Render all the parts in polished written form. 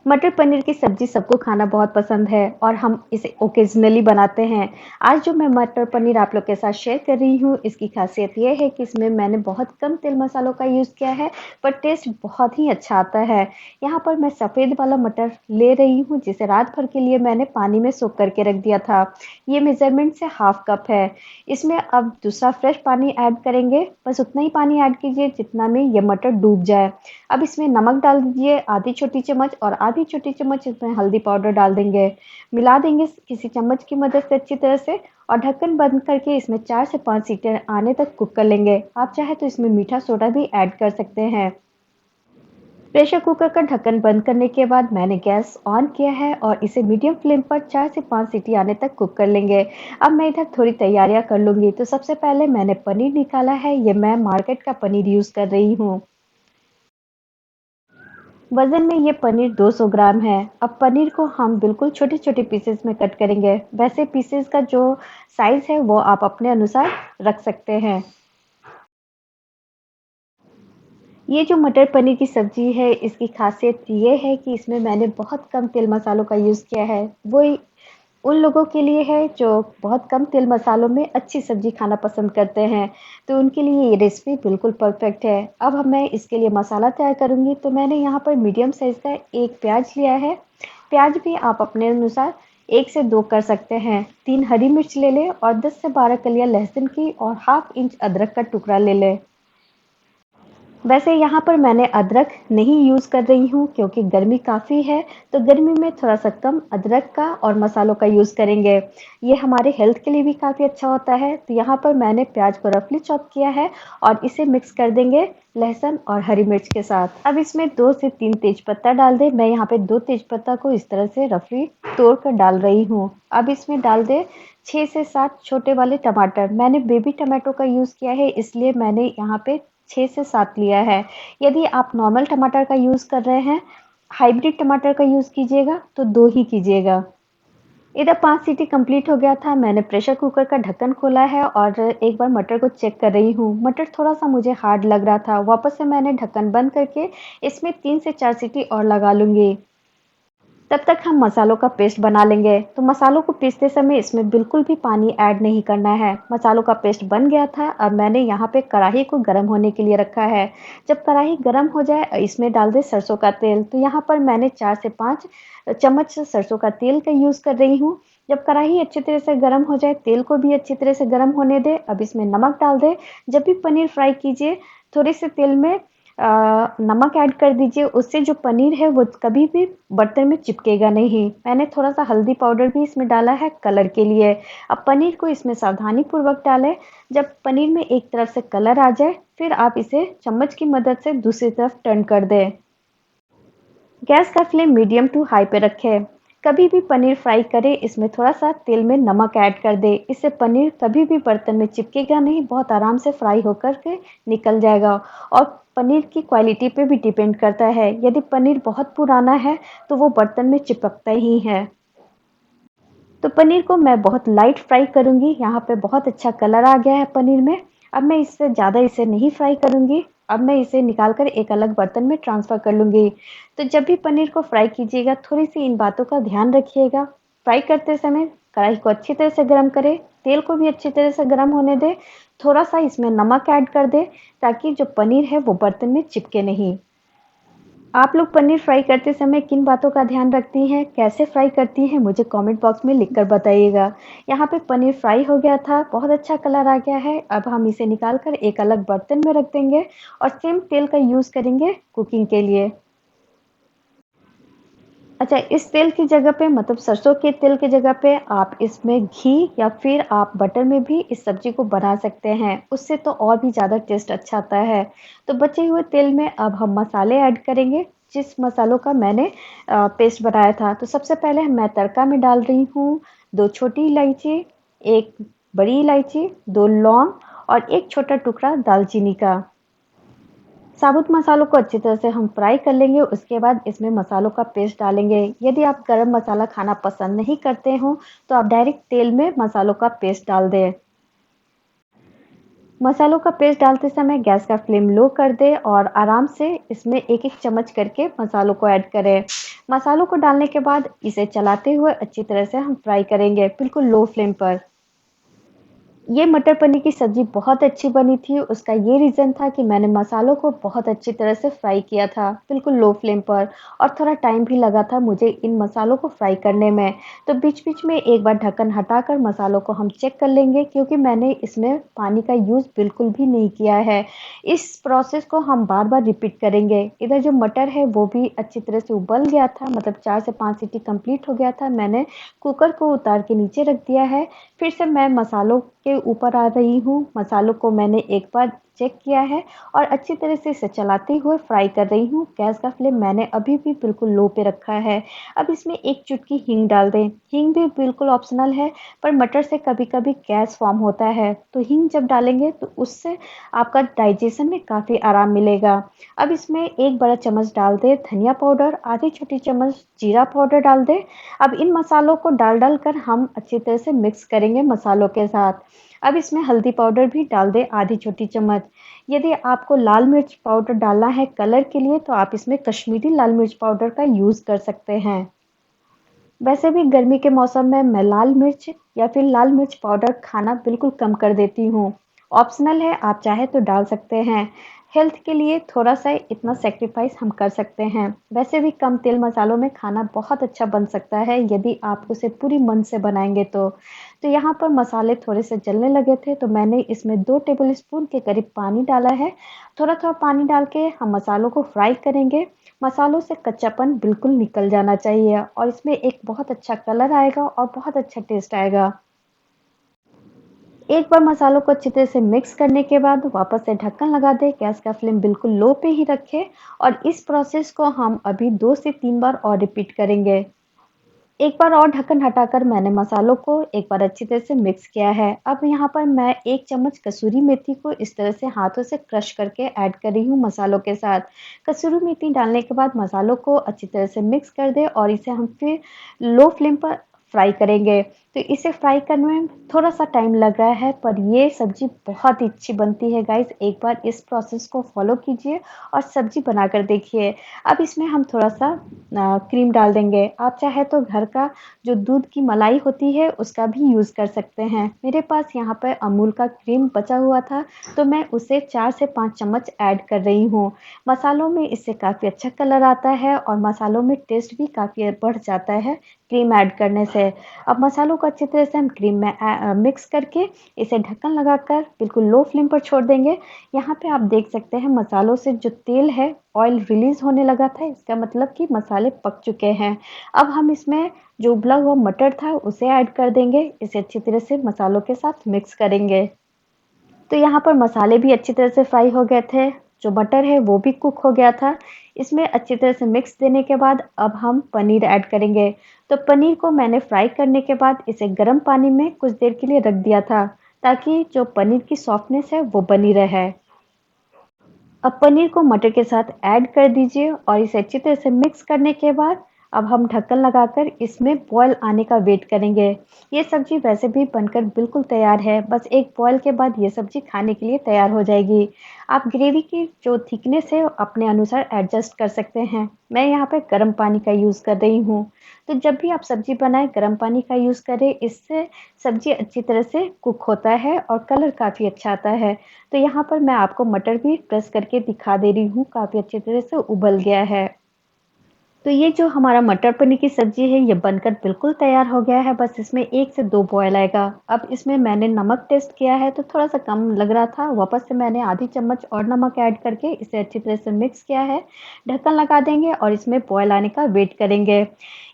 मटर पनीर की सब्जी सबको खाना बहुत पसंद है और हम इसे ओकेजनली बनाते हैं। आज जो मैं मटर पनीर आप लोग के साथ शेयर कर रही हूँ, इसकी खासियत ये है कि इसमें मैंने बहुत कम तेल मसालों का यूज़ किया है, पर टेस्ट बहुत ही अच्छा आता है। यहाँ पर मैं सफ़ेद वाला मटर ले रही हूँ, जिसे रात भर के लिए मैंने पानी में सोख करके रख दिया था। ये मेज़रमेंट से हाफ कप है। इसमें अब दूसरा फ्रेश पानी ऐड करेंगे, बस उतना ही पानी ऐड कीजिए जितना में ये मटर डूब जाए। अब इसमें नमक डाल दीजिए आधी छोटी चम्मच और आधी छोटी चम्मच इसमें हल्दी पाउडर डाल देंगे। मिला देंगे किसी चम्मच की मदद से अच्छी तरह से और ढक्कन बंद करके इसमें 4 से 5 सीटी आने तक कुक कर लेंगे। आप चाहे तो इसमें मीठा सोडा भी ऐड कर सकते हैं। प्रेशर कुकर का ढक्कन बंद करने के बाद मैंने गैस ऑन किया है और इसे मीडियम फ्लेम पर 4 से 5 सीटी आने तक कुक कर लेंगे। अब मैं इधर थोड़ी तैयारियां कर लूंगी। तो सबसे पहले मैंने पनीर निकाला है, ये मैं मार्केट का पनीर यूज़ कर रही हूँ। वजन में ये पनीर 200 ग्राम है। अब पनीर को हम बिल्कुल छोटे छोटे पीसेस में कट करेंगे। वैसे पीसेस का जो साइज है वो आप अपने अनुसार रख सकते हैं। ये जो मटर पनीर की सब्जी है, इसकी खासियत ये है कि इसमें मैंने बहुत कम तेल मसालों का यूज़ किया है। वो उन लोगों के लिए है जो बहुत कम तेल मसालों में अच्छी सब्जी खाना पसंद करते हैं, तो उनके लिए ये रेसिपी बिल्कुल परफेक्ट है। अब हम मैं इसके लिए मसाला तैयार करूँगी, तो मैंने यहाँ पर मीडियम साइज़ का एक प्याज लिया है। प्याज भी आप अपने अनुसार 1 से 2 कर सकते हैं। 3 हरी मिर्च ले लें और 10 से 12 कलियाँ लहसुन की और हाफ इंच अदरक का टुकड़ा ले लें। वैसे यहाँ पर मैंने अदरक नहीं यूज़ कर रही हूँ क्योंकि गर्मी काफ़ी है, तो गर्मी में थोड़ा-सा कम अदरक का और मसालों का यूज़ करेंगे। ये हमारे हेल्थ के लिए भी काफ़ी अच्छा होता है। तो यहाँ पर मैंने प्याज को रफली चॉप किया है और इसे मिक्स कर देंगे लहसुन और हरी मिर्च के साथ। अब इसमें 2 से 3 तेज़पत्ता डाल दें। मैं यहाँ पे 2 तेज़पत्ता को इस तरह से रफली तोड़ कर डाल रही हूँ। अब इसमें डाल दें 6 से 7 छोटे वाले टमाटर। मैंने बेबी टमाटो का यूज़ किया है, इसलिए मैंने यहाँ पे 6 से 7 लिया है। यदि आप नॉर्मल टमाटर का यूज़ कर रहे हैं, हाइब्रिड टमाटर का यूज़ कीजिएगा तो 2 ही कीजिएगा। इधर 5 सीटी कंप्लीट हो गया था। मैंने प्रेशर कुकर का ढक्कन खोला है और एक बार मटर को चेक कर रही हूँ। मटर थोड़ा-सा मुझे हार्ड लग रहा था। वापस से मैंने ढक्कन बंद करके इसमें 3 से 4 सीटी और लगा लूँगी। तब तक हम मसालों का पेस्ट बना लेंगे। तो मसालों को पीसते समय इसमें बिल्कुल भी पानी ऐड नहीं करना है। मसालों का पेस्ट बन गया था। अब मैंने यहाँ पे कढ़ाई को गर्म होने के लिए रखा है। जब कढ़ाई गर्म हो जाए इसमें डाल दें सरसों का तेल। तो यहाँ पर मैंने 4 से 5 चम्मच सरसों का तेल का यूज़ कर रही हूँ। जब कढ़ाई अच्छी तरह से गर्म हो जाए, तेल को भी अच्छी तरह से गर्म होने दें। अब इसमें नमक डाल दें। जब भी पनीर फ्राई कीजिए, थोड़े से तेल में नमक ऐड कर दीजिए। उससे जो पनीर है वो कभी भी बर्तन में चिपकेगा नहीं। मैंने थोड़ा-सा हल्दी पाउडर भी इसमें डाला है कलर के लिए। अब पनीर को इसमें सावधानीपूर्वक डालें। जब पनीर में एक तरफ से कलर आ जाए, फिर आप इसे चम्मच की मदद से दूसरी तरफ टर्न कर दें। गैस का फ्लेम मीडियम टू हाई पे रखें। कभी भी पनीर फ्राई करें, इसमें थोड़ा-सा तेल में नमक ऐड कर दें। इससे पनीर कभी भी बर्तन में चिपकेगा नहीं, बहुत आराम से फ्राई होकर के निकल जाएगा। और पनीर की क्वालिटी पे भी डिपेंड करता है। यदि पनीर बहुत पुराना है, तो वो बर्तन में चिपकता ही है। तो पनीर को मैं बहुत लाइट फ्राई करूँगी। यहाँ पे बहुत अच्छा कलर आ गया है पनीर में। अब मैं इससे ज़्यादा इसे नहीं फ्राई करूँगी। अब मैं इसे निकाल कर एक अलग बर्तन में ट्रांसफ़र कर लूँगी। तो जब भी पनीर को फ्राई कीजिएगा, थोड़ी-सी इन बातों का ध्यान रखिएगा। फ्राई करते समय कढ़ाई को अच्छी तरह से गरम करें, तेल को भी अच्छी तरह से गरम होने दें। थोड़ा-सा इसमें नमक ऐड कर दें, ताकि जो पनीर है वो बर्तन में चिपके नहीं। आप लोग पनीर फ्राई करते समय किन बातों का ध्यान रखती हैं? कैसे फ्राई करती हैं? मुझे कमेंट बॉक्स में लिखकर बताइएगा। यहाँ पे पनीर फ्राई हो गया था, बहुत अच्छा कलर आ गया है। अब हम इसे निकाल कर एक अलग बर्तन में रख देंगे और सेम तेल का यूज़ करेंगे कुकिंग के लिए। अच्छा, इस तेल की जगह पे मतलब सरसों के तेल की जगह पे आप इसमें घी या फिर आप बटर में भी इस सब्ज़ी को बना सकते हैं। उससे तो और भी ज़्यादा टेस्ट अच्छा आता है। तो बचे हुए तेल में अब हम मसाले ऐड करेंगे, जिस मसालों का मैंने पेस्ट बनाया था। तो सबसे पहले मैं तड़का में डाल रही हूँ 2 छोटी इलायची, 1 बड़ी इलायची, 2 लौंग और 1 छोटा टुकड़ा दालचीनी का। साबुत मसालों को अच्छी तरह से हम फ्राई कर लेंगे। उसके बाद इसमें मसालों का पेस्ट डालेंगे। यदि आप गरम मसाला खाना पसंद नहीं करते हो, तो आप डायरेक्ट तेल में मसालों का पेस्ट डाल दें। मसालों का पेस्ट डालते समय गैस का फ्लेम लो कर दें और आराम से इसमें एक-एक चम्मच करके मसालों को ऐड करें। मसालों को डालने के बाद इसे चलाते हुए अच्छी तरह से हम फ्राई करेंगे, बिल्कुल लो फ्लेम पर। ये मटर पनीर की सब्ज़ी बहुत अच्छी बनी थी, उसका ये रीज़न था कि मैंने मसालों को बहुत अच्छी तरह से फ्राई किया था, बिल्कुल लो फ्लेम पर और थोड़ा टाइम भी लगा था मुझे इन मसालों को फ्राई करने में। तो बीच-बीच में एक बार ढक्कन हटाकर मसालों को हम चेक कर लेंगे क्योंकि मैंने इसमें पानी का यूज़ बिल्कुल भी नहीं किया है। इस प्रोसेस को हम बार-बार रिपीट करेंगे। इधर जो मटर है वो भी अच्छी तरह से उबल गया था, मतलब 4 से 5 सीटी कंप्लीट हो गया था। मैंने कुकर को उतार के नीचे रख दिया है। फिर से मैं मसालों के ऊपर आ रही हूँ। मसालों को मैंने एक बार चेक किया है और अच्छी तरह से इसे चलाते हुए फ्राई कर रही हूँ। गैस का फ्लेम मैंने अभी भी बिल्कुल लो पे रखा है। अब इसमें एक चुटकी हींग डाल दें। हींग भी बिल्कुल ऑप्शनल है, पर मटर से कभी-कभी गैस फॉर्म होता है, तो हींग जब डालेंगे तो उससे आपका डाइजेशन में काफ़ी आराम मिलेगा। अब इसमें 1 बड़ा चम्मच डाल दें धनिया पाउडर, आधी छोटी चम्मच जीरा पाउडर डाल दें। अब इन मसालों को डाल-डाल कर हम अच्छी तरह से मिक्स करेंगे मसालों के साथ। अब इसमें हल्दी पाउडर भी डाल दें आधी छोटी चम्मच। यदि आपको लाल मिर्च पाउडर डालना है कलर के लिए तो आप इसमें कश्मीरी लाल मिर्च पाउडर का यूज़ कर सकते हैं। वैसे भी गर्मी के मौसम में मैं लाल मिर्च या फिर लाल मिर्च पाउडर खाना बिल्कुल कम कर देती हूँ। ऑप्शनल है, आप चाहे तो डाल सकते हैं। हेल्थ के लिए थोड़ा-सा इतना सैक्रिफाइस हम कर सकते हैं। वैसे भी कम तेल मसालों में खाना बहुत अच्छा बन सकता है यदि आप उसे पूरी मन से बनाएँगे तो। तो यहाँ पर मसाले थोड़े से जलने लगे थे तो मैंने इसमें 2 टेबलस्पून के करीब पानी डाला है। थोड़ा-थोड़ा पानी डाल के हम मसालों को फ्राई करेंगे। मसालों से कच्चापन बिल्कुल निकल जाना चाहिए और इसमें एक बहुत अच्छा कलर आएगा और बहुत अच्छा टेस्ट आएगा। एक बार मसालों को अच्छी तरह से मिक्स करने के बाद वापस से ढक्कन लगा दें, गैस का फ्लेम बिल्कुल लो पे ही रखें और इस प्रोसेस को हम अभी 2 से 3 बार और रिपीट करेंगे। एक बार और ढक्कन हटाकर मैंने मसालों को एक बार अच्छी तरह से मिक्स किया है। अब यहाँ पर मैं 1 चम्मच कसूरी मेथी को इस तरह से हाथों से क्रश करके ऐड कर रही हूँ मसालों के साथ। कसूरी मेथी डालने के बाद मसालों को अच्छी तरह से मिक्स कर दें और इसे हम फिर लो फ्लेम पर फ्राई करेंगे। तो इसे फ्राई करने में थोड़ा-सा टाइम लग रहा है, पर ये सब्ज़ी बहुत ही अच्छी बनती है गाइज़। एक बार इस प्रोसेस को फ़ॉलो कीजिए और सब्ज़ी बनाकर देखिए। अब इसमें हम थोड़ा-सा क्रीम डाल देंगे। आप चाहे तो घर का जो दूध की मलाई होती है उसका भी यूज़ कर सकते हैं। मेरे पास यहाँ पर अमूल का क्रीम बचा हुआ था तो मैं उसे 4 से 5 चम्मच ऐड कर रही हूँ। मसालों में इससे काफ़ी अच्छा कलर आता है और मसालों में टेस्ट भी काफ़ी बढ़ जाता है क्रीम ऐड करने से। अब मसालों को अच्छी तरह से हम क्रीम में मिक्स करके इसे ढक्कन लगाकर बिल्कुल लो फ्लेम पर छोड़ देंगे। यहाँ पे आप देख सकते हैं मसालों से जो तेल है ऑयल रिलीज़ होने लगा था, इसका मतलब कि मसाले पक चुके हैं। अब हम इसमें जो उबला हुआ मटर था उसे ऐड कर देंगे, इसे अच्छी तरह से मसालों के साथ मिक्स करेंगे। तो यहाँ पर मसाले भी अच्छी तरह से फ्राई हो गए थे, जो बटर है वो भी कुक हो गया था। इसमें अच्छी तरह से मिक्स देने के बाद अब हम पनीर ऐड करेंगे। तो पनीर को मैंने फ्राई करने के बाद इसे गर्म पानी में कुछ देर के लिए रख दिया था, ताकि जो पनीर की सॉफ्टनेस है वो बनी रहे। अब पनीर को मटर के साथ ऐड कर दीजिए और इसे अच्छी तरह से मिक्स करने के बाद अब हम ढक्कन लगाकर इसमें बॉयल आने का वेट करेंगे। ये सब्ज़ी वैसे भी बनकर बिल्कुल तैयार है, बस एक बॉयल के बाद ये सब्ज़ी खाने के लिए तैयार हो जाएगी। आप ग्रेवी की जो थिकनेस है अपने अनुसार एडजस्ट कर सकते हैं। मैं यहाँ पे गर्म पानी का यूज़ कर रही हूँ। तो जब भी आप सब्ज़ी बनाएँ गर्म पानी का यूज़ करें, इससे सब्ज़ी अच्छी तरह से कुक होता है और कलर काफ़ी अच्छा आता है। तो यहाँ पर मैं आपको मटर भी प्रेस करके दिखा दे रही हूँ, काफ़ी अच्छी तरह से उबल गया है। तो ये जो हमारा मटर पनीर की सब्ज़ी है, ये बनकर बिल्कुल तैयार हो गया है, बस इसमें 1 से 2 बॉयल आएगा। अब इसमें मैंने नमक टेस्ट किया है, तो थोड़ा-सा कम लग रहा था, वापस से मैंने आधी चम्मच और नमक ऐड करके इसे अच्छी तरह से मिक्स किया है। ढक्कन लगा देंगे और इसमें बॉयल आने का वेट करेंगे।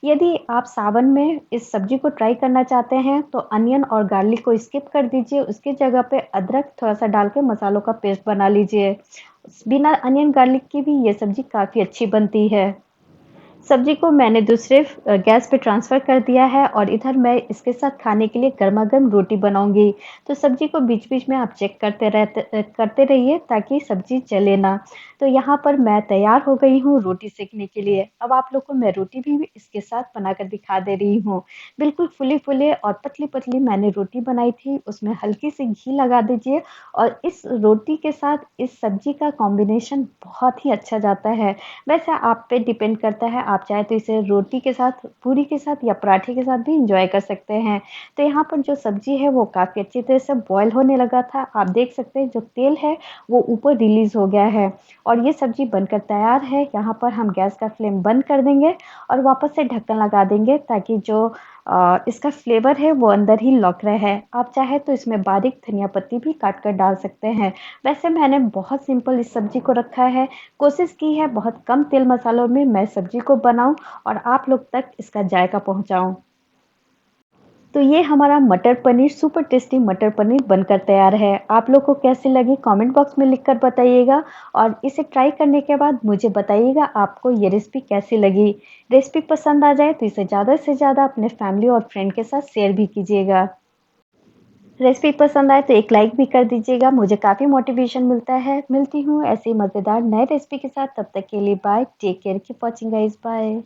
यदि आप सावन में इस सब्ज़ी को ट्राई करना चाहते हैं, तो अनियन और गार्लिक को स्किप कर दीजिए, उसकी जगह पे अदरक थोड़ा-सा डाल के मसालों का पेस्ट बना लीजिए। बिना अनियन गार्लिक की भी ये सब्ज़ी काफ़ी अच्छी बनती है। सब्जी को मैंने दूसरे गैस पे ट्रांसफ़र कर दिया है और इधर मैं इसके साथ खाने के लिए गरमा-गरम रोटी बनाऊँगी। तो सब्जी को बीच-बीच में आप चेक करते रहिए ताकि सब्जी जले ना। तो यहाँ पर मैं तैयार हो गई हूँ रोटी सेकने के लिए। अब आप लोग को मैं रोटी भी इसके साथ बनाकर दिखा दे रही हूँ। बिल्कुल फूले-फूले और पतली-पतली मैंने रोटी बनाई थी, उसमें हल्की सी घी लगा दीजिए और इस रोटी के साथ इस सब्जी का कॉम्बिनेशन बहुत ही अच्छा जाता है। वैसे आप पे डिपेंड करता है आप चाहे तो इसे रोटी के साथ, पूरी के साथ या पराठे के साथ भी एंजॉय कर सकते हैं। तो यहाँ पर जो सब्जी है वो काफ़ी अच्छी तरह से बॉयल होने लगा था। आप देख सकते हैं जो तेल है वो ऊपर रिलीज़ हो गया है और ये सब्जी बनकर तैयार है। यहाँ पर हम गैस का फ्लेम बंद कर देंगे और वापस से ढक्कन लगा देंगे ताकि जो इसका फ्लेवर है वो अंदर ही लॉक रहे। आप चाहे तो इसमें बारीक धनिया पत्ती भी काट कर डाल सकते हैं। वैसे मैंने बहुत सिंपल इस सब्जी को रखा है, कोशिश की है बहुत कम तेल मसालों में मैं सब्जी को बनाऊं और आप लोग तक इसका जायका पहुंचाऊं। तो ये हमारा मटर पनीर, सुपर टेस्टी मटर पनीर बनकर तैयार है। आप लोग को कैसी लगी कमेंट बॉक्स में लिखकर बताइएगा और इसे ट्राई करने के बाद मुझे बताइएगा आपको ये रेसिपी कैसी लगी। रेसिपी पसंद आ जाए तो इसे ज़्यादा से ज़्यादा अपने फैमिली और फ्रेंड के साथ शेयर भी कीजिएगा। रेसिपी पसंद आए तो एक लाइक भी कर दीजिएगा, मुझे काफ़ी मोटिवेशन मिलता है। मिलती हूँ ऐसे ही मज़ेदार नए रेसिपी के साथ, तब तक के लिए bye, take care, keep watching guys, bye.